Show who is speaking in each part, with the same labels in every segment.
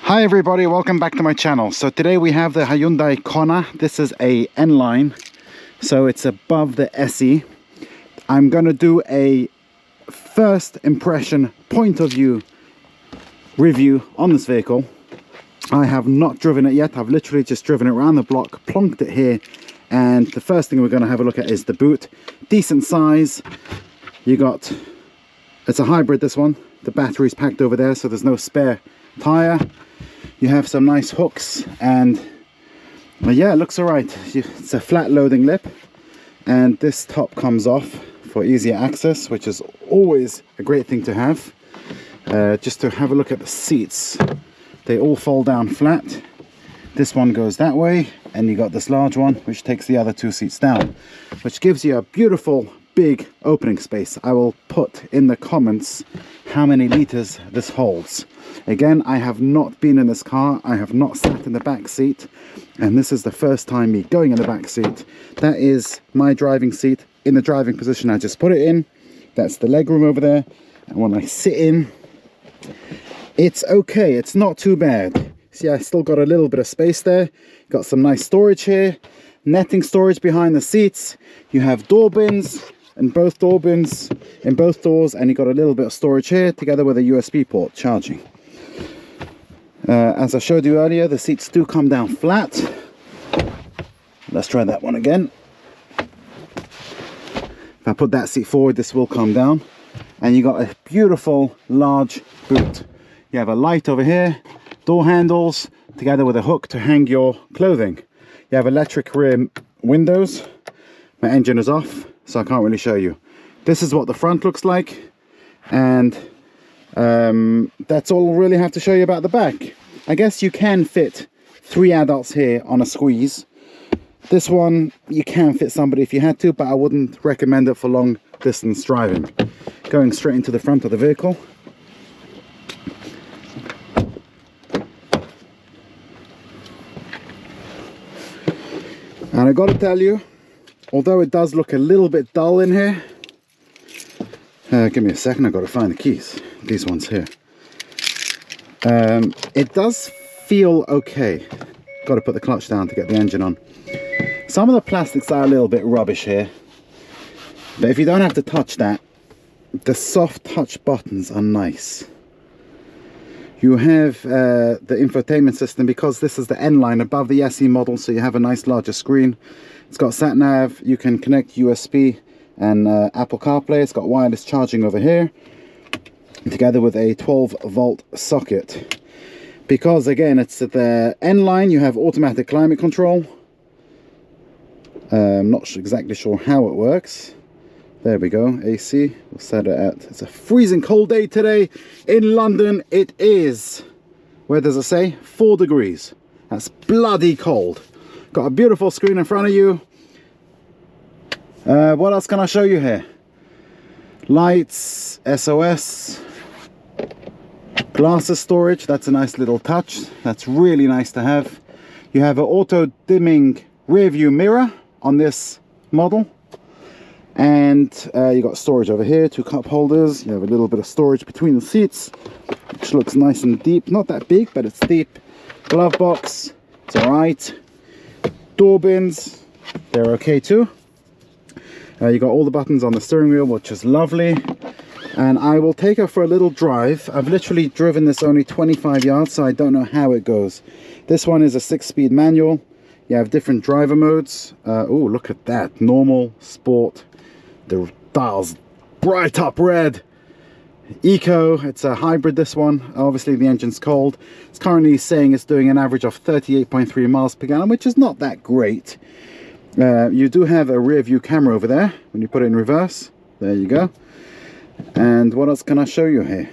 Speaker 1: Hi everybody, welcome back to my channel. So today we have the Hyundai Kona. This is a N-Line, so it's above the SE. I'm gonna do a first impression point of view review on this vehicle. I have not driven it yet. I've literally just driven it around the block, plonked it here, and the first thing we're going to have a look at is the boot. Decent size. It's a hybrid, this one. The battery's packed over there, so there's no spare tire. You have some nice hooks, and yeah, it looks all right. It's a flat loading lip, and this top comes off for easier access, which is always a great thing to have. Just to have a look at the seats, they all fold down flat. This one goes that way, and you got this large one which takes the other two seats down, which gives you a beautiful big opening space. I will put in the comments how many liters this holds. Again, I have not been in this car. I have not sat in the back seat, and this is the first time me going in the back seat. That is my driving seat in the driving position I just put it in. That's the leg room over there, and when I sit in, it's okay. It's not too bad. See, I still got a little bit of space there. Got some nice storage here, netting storage behind the seats. You have door bins and both door bins in both doors, and you got a little bit of storage here together with a USB port charging. As I showed you earlier, the seats do come down flat. Let's try that one again. If I put that seat forward, this will come down, and you got a beautiful large boot. You have a light over here, door handles together with a hook to hang your clothing. You have electric rear windows. My engine is off, so I can't really show you. This is what the front looks like, and that's all I really have to show you about the back. I guess you can fit 3 adults here on a squeeze. This one you can fit somebody if you had to, but I wouldn't recommend it for long distance driving. Going straight into the front of the vehicle. And I got to tell you, although it does look a little bit dull in here, give me a second, I've got to find the keys. These ones here. It does feel okay. Got to put the clutch down to get the engine on. Some of the plastics are a little bit rubbish here, but if you don't have to touch that, the soft touch buttons are nice. You have the infotainment system, because this is the N-Line above the SE model, so you have a nice larger screen. It's got sat nav. You can connect USB and Apple CarPlay. It's got wireless charging over here, together with a 12-volt socket. Because again, it's the N-Line, you have automatic climate control. I'm not exactly sure how it works. There we go, AC. We'll set it at, it's a freezing cold day today in London. It is, where does it say? 4 degrees. That's bloody cold. Got a beautiful screen in front of you. What else can I show you here? Lights, SOS, glasses storage. That's a nice little touch. That's really nice to have. You have an auto dimming rear view mirror on this model. And you got storage over here, 2 cup holders. You have a little bit of storage between the seats, which looks nice and deep. Not that big, but it's deep. Glove box, it's all right. Door bins, they're okay too. You got all the buttons on the steering wheel, which is lovely. And I will take her for a little drive. I've literally driven this only 25 yards, so I don't know how it goes. This one is a 6-speed manual. You have different driver modes. Oh, look at that. Normal, sport. The dial's bright up red. Eco, it's a hybrid, this one. Obviously the engine's cold. It's currently saying it's doing an average of 38.3 miles per gallon, which is not that great. You do have a rear view camera over there when you put it in reverse. There you go. And what else can I show you here?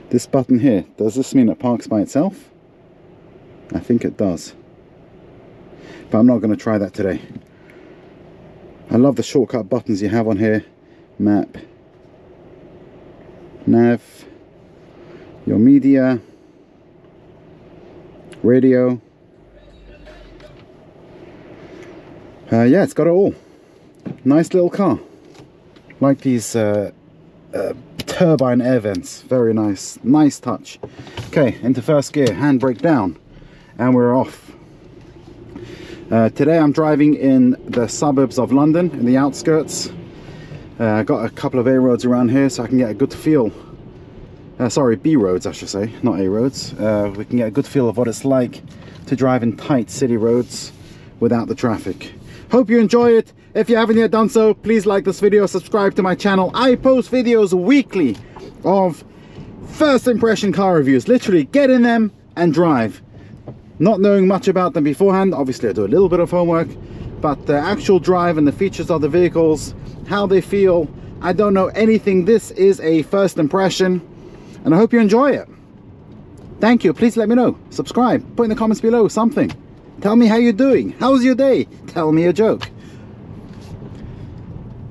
Speaker 1: This button here, does this mean it parks by itself? I think it does, but I'm not going to try that today. I love the shortcut buttons you have on here. Map, nav, your media, radio. Yeah, it's got it all. Nice little car. Like these turbine air vents. Very nice. Nice touch. Okay, into first gear, handbrake down, and we're off. Today I'm driving in the suburbs of London, in the outskirts. I got a couple of A roads around here so I can get a good feel. Sorry, B roads I should say, not A roads. We can get a good feel of what it's like to drive in tight city roads without the traffic. Hope you enjoy it. If you haven't yet done so, please like this video, subscribe to my channel. I post videos weekly of first impression car reviews. Literally get in them and drive. Not knowing much about them beforehand, obviously I do a little bit of homework, but the actual drive and the features of the vehicles, how they feel, I don't know anything. This is a first impression and I hope you enjoy it. Thank you. Please let me know. Subscribe, put in the comments below something. Tell me how you're doing. How's your day? Tell me a joke.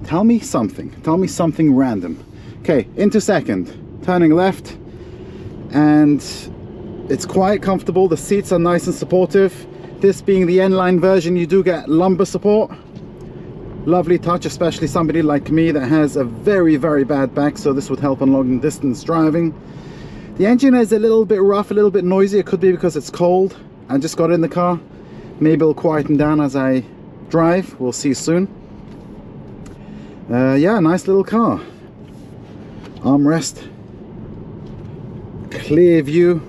Speaker 1: Tell me something random. Okay, into second, turning left, and it's quite comfortable. The seats are nice and supportive. This being the N-Line version, you do get lumbar support. Lovely touch, especially somebody like me that has a very bad back, so this would help on long distance driving. The engine is a little bit rough, a little bit noisy. It could be because it's cold. I just got in the car. Maybe it'll quieten down as I drive. We'll see soon. Yeah, nice little car. Armrest, clear view,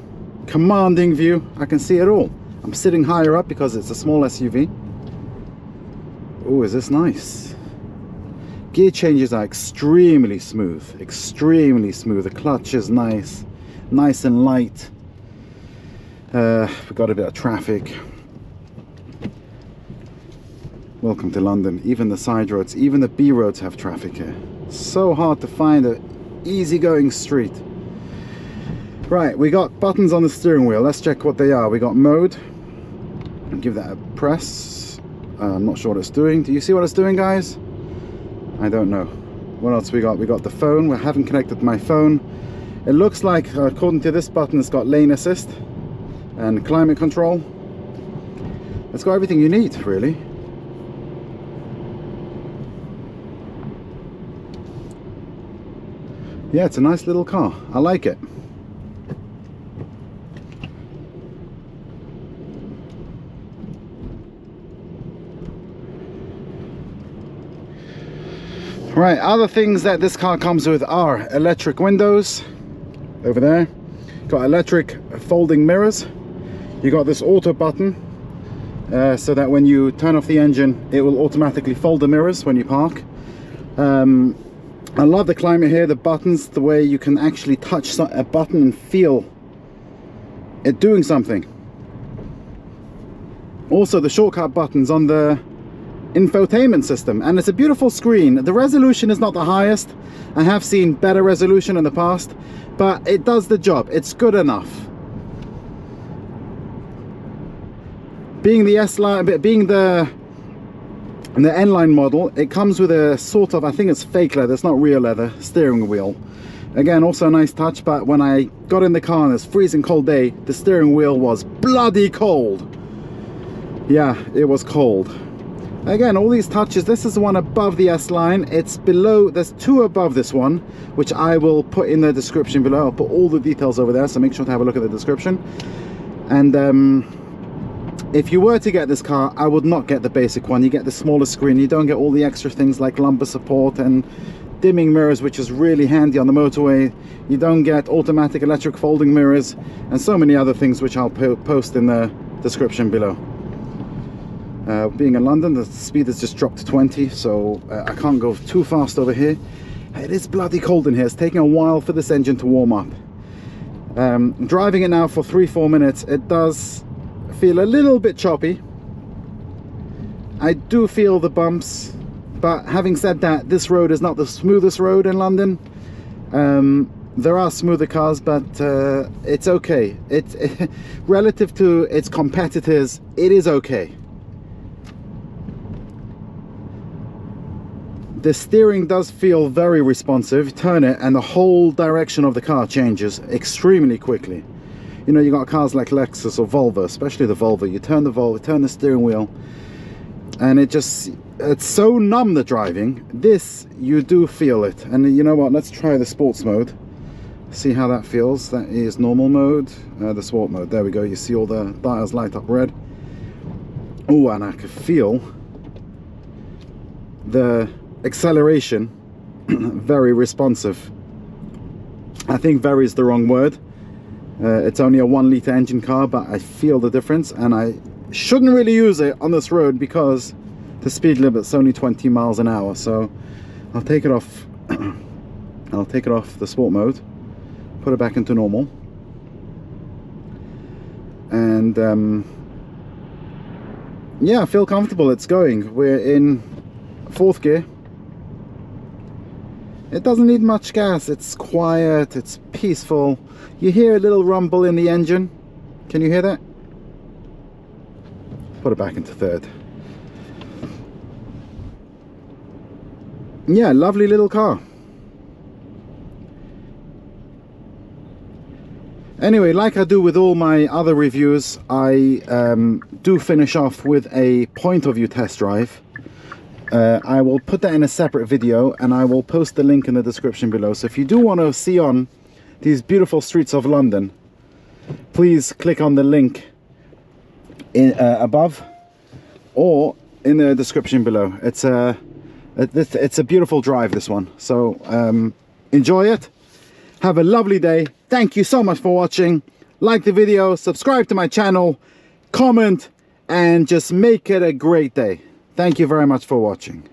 Speaker 1: commanding view. I can see it all. I'm sitting higher up because it's a small SUV. Oh, is this nice? Gear changes are extremely smooth. The clutch is nice and light. We've got a bit of traffic. Welcome to London. Even the side roads, even the B roads have traffic here. So hard to find an easygoing street. Right, we got buttons on the steering wheel. Let's check what they are. We got mode. I'll give that a press. I'm not sure what it's doing. Do you see what it's doing, guys? I don't know. What else we got? We got the phone. We haven't connected my phone. It looks like, according to this button, it's got lane assist and climate control. It's got everything you need, really. Yeah, it's a nice little car. I like it. Right, other things that this car comes with are electric windows over there. Got electric folding mirrors. You got this auto button so that when you turn off the engine, it will automatically fold the mirrors when you park. I love the climate here, the buttons, the way you can actually touch a button and feel it doing something. Also the shortcut buttons on the infotainment system, and it's a beautiful screen. The resolution is not the highest. I have seen better resolution in the past, but it does the job. It's good enough. Being the S-Line, being the N-Line model, it comes with a sort of, I think it's fake leather, it's not real leather, steering wheel. Again, also a nice touch, but when I got in the car on this freezing cold day, the steering wheel was bloody cold. Yeah, it was cold. Again, all these touches, this is the one above the S-Line. It's below, there's two above this one, which I will put in the description below. I'll put all the details over there, so make sure to have a look at the description. And if you were to get this car, I would not get the basic one. You get the smaller screen. You don't get all the extra things like lumbar support and dimming mirrors, which is really handy on the motorway. You don't get automatic electric folding mirrors and so many other things, which I'll post in the description below. Being in London, the speed has just dropped to 20, so I can't go too fast over here. It is bloody cold in here. It's taking a while for this engine to warm up. Driving it now for 3-4 minutes, it does feel a little bit choppy. I do feel the bumps, but having said that, this road is not the smoothest road in London. There are smoother cars, but it's okay. Relative to its competitors, it is okay. The steering does feel very responsive. Turn it and the whole direction of the car changes extremely quickly. You know, you got cars like Lexus or Volvo, especially the Volvo. You turn the steering wheel, and it's so numb, the driving. This, you do feel it. And you know what, let's try the sports mode, see how that feels. That is normal mode, the sport mode. There we go, you see all the dials light up red. Oh, and I can feel the acceleration. Very responsive. I think very is the wrong word. It's only a 1 litre engine car, but I feel the difference, and I shouldn't really use it on this road because the speed limit's only 20 miles an hour. So I'll take it off. I'll take it off the sport mode, put it back into normal, and yeah, I feel comfortable. It's going. We're in 4th gear. It doesn't need much gas. It's quiet, it's peaceful. You hear a little rumble in the engine. Can you hear that? Put it back into 3rd. Yeah, lovely little car. Anyway, like I do with all my other reviews, I do finish off with a point of view test drive. I will put that in a separate video, and I will post the link in the description below. So if you do want to see on these beautiful streets of London, please click on the link above or in the description below. It's a beautiful drive, this one. So enjoy it. Have a lovely day. Thank you so much for watching. Like the video, subscribe to my channel, comment, and just make it a great day. Thank you very much for watching.